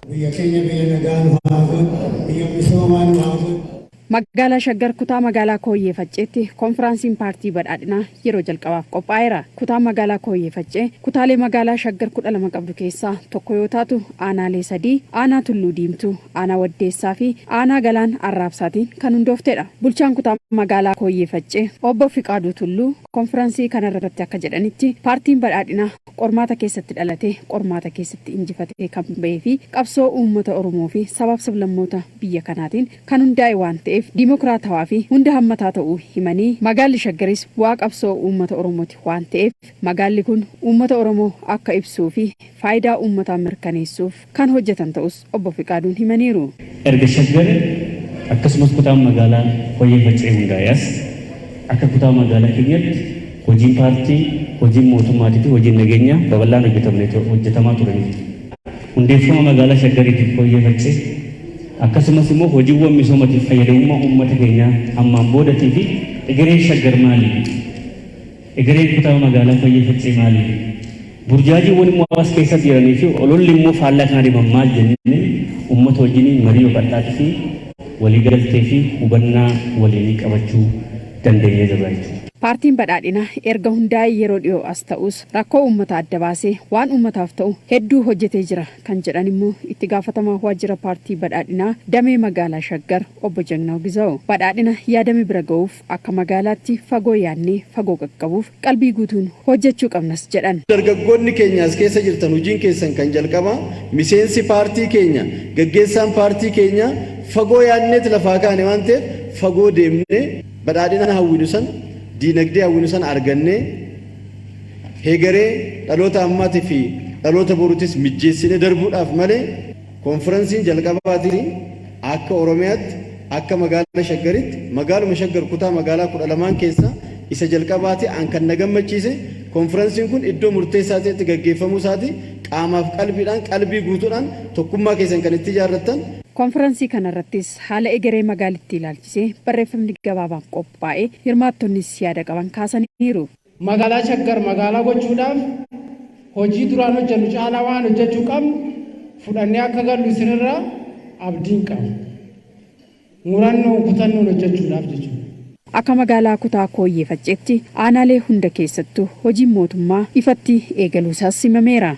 biyya keenya biyya nagaan haa godhu, biyya misoomaan haa godhu. Magaalaa Shaggar kutaa magaalaa Kooyyee Facceetti konfiraansiin paartii badhaadhinaa yeroo jalqabaaf qophaa'eera. Kutaa magaalaa Kooyyee Faccee kutaalee magaalaa Shaggar 12 qabdu keessaa tokko yoo taatu aanaalee 3 aanaa Tulluu Diimtuu, aanaa Waddeessaa fi aanaa Galaan Arraabsaatiin kan hundooftedha. Bulchaan kutaa magaalaa Kooyyee Faccee obbo Fiqaaduu Tulluu konfiraansii kanarratti akka jedhanitti paartiin badhaadhinaa qormaata keessatti dhalatee qormaata keessatti injifatee kan ba'ee fi qabsoo uummata Oromoo fi sabaaf sablammoota biyya kanaatiin kan hundaa'e waan ta'eef Dimokiraatawaa fi hunda hammataa ta'uu himanii magaalli Shaggaris bu'aa qabsoo uummata Oromooti waan ta'eef magaalli kun uummata Oromoo akka ibsuu fi faayidaa uummataa mirkaneessuuf kan hojjetan ta'us obbo Fiqaaduun himaniiru. Erga Shaggar akkasumas kutaan magaalaa Kooyyee Faccee hundaa'es akka kutaa magaalaa keenyatti hojiin paartii, hojiin mootummaatii fi hojiin nageenyaa babal'aan hojjetamaa turaniiru. Hundeeffama magaalaa Shaggariitiif Kooyyee Faccee akkasumas immoo hojiiwwan misoomaatiif fayyadamummaa uummata keenyaa ammaan boodatii fi egereen Shaggar maali? Egereen kutaa magaalaa Kooyyee Faccee maali? Burjaajiiwwan immoo hawaasa keessa jiranii fi ololli immoo faallaa kana deeman maal jennee uummata wajjin marii bal'aa fi waliigaltee fi hubannaa waliinii qabachuu dandeenyee jirra jechuudha. Paartiin badhaadhinaa erga hundaa'ee yeroo dhiyoo as ta'us rakkoo uummata adda baasee waan uummataaf ta'u hedduu hojjetee jira kan jedhan immoo itti gaafatamaa waajjira paartii badhaadhinaa damee magaalaa Shaggar obbo Jagnaw Gizaa'u. Badhaadhina yaadame bira ga'uuf akka magaalaatti fagoo yaadnee fagoo qaqqabuuf qalbii guutuun hojjechuu qabnas jedhan. Dargaggoonni keenya as keessa jirtan hojiin keessan kan jalqaba miseensi paartii keenya gaggeessaan paartii keenya fagoo yaadneeti lafaa kaane waan ta'eef fagoo deemnee badhaadhina hawwinu san diinagdee hawwinu san argannee heegaree dhaloota ammaatii fi dhaloota boruutis mijjeessine darbuudhaaf malee konfiraansiin jalqabaatiin akka Oromiyaatti akka magaalaa Shaggaritti magaaluma Shaggar kutaa magaalaa 12 keessa isa jalqabaati an kan na gammachiise konfiraansiin kun iddoo murteessaa ta'etti gaggeeffamuu isaati qaamaaf qalbiidhaan qalbii guutuudhaan tokkummaa keessan kan itti ijaarrattan. Konfiraansii kanarrattis haala egeree magaalittii ilaalchisee barreeffamni gabaabaan qophaa'ee hirmaattonnis yaada qaban kaasaniiru. Magaalaa Shaggar magaalaa gochuudhaaf hojii duraan hojjennu caalaa waan hojjechuu qabnu fudhannee akka gallu isinirraa abdiin qaba. Murannoon kutannoon hojjechuudhaaf jechuudha. Akka magaalaa kutaa Kooyyee Facceetti aanaalee hunda keessattuu hojiin mootummaa ifatti eegaluusaas himameera.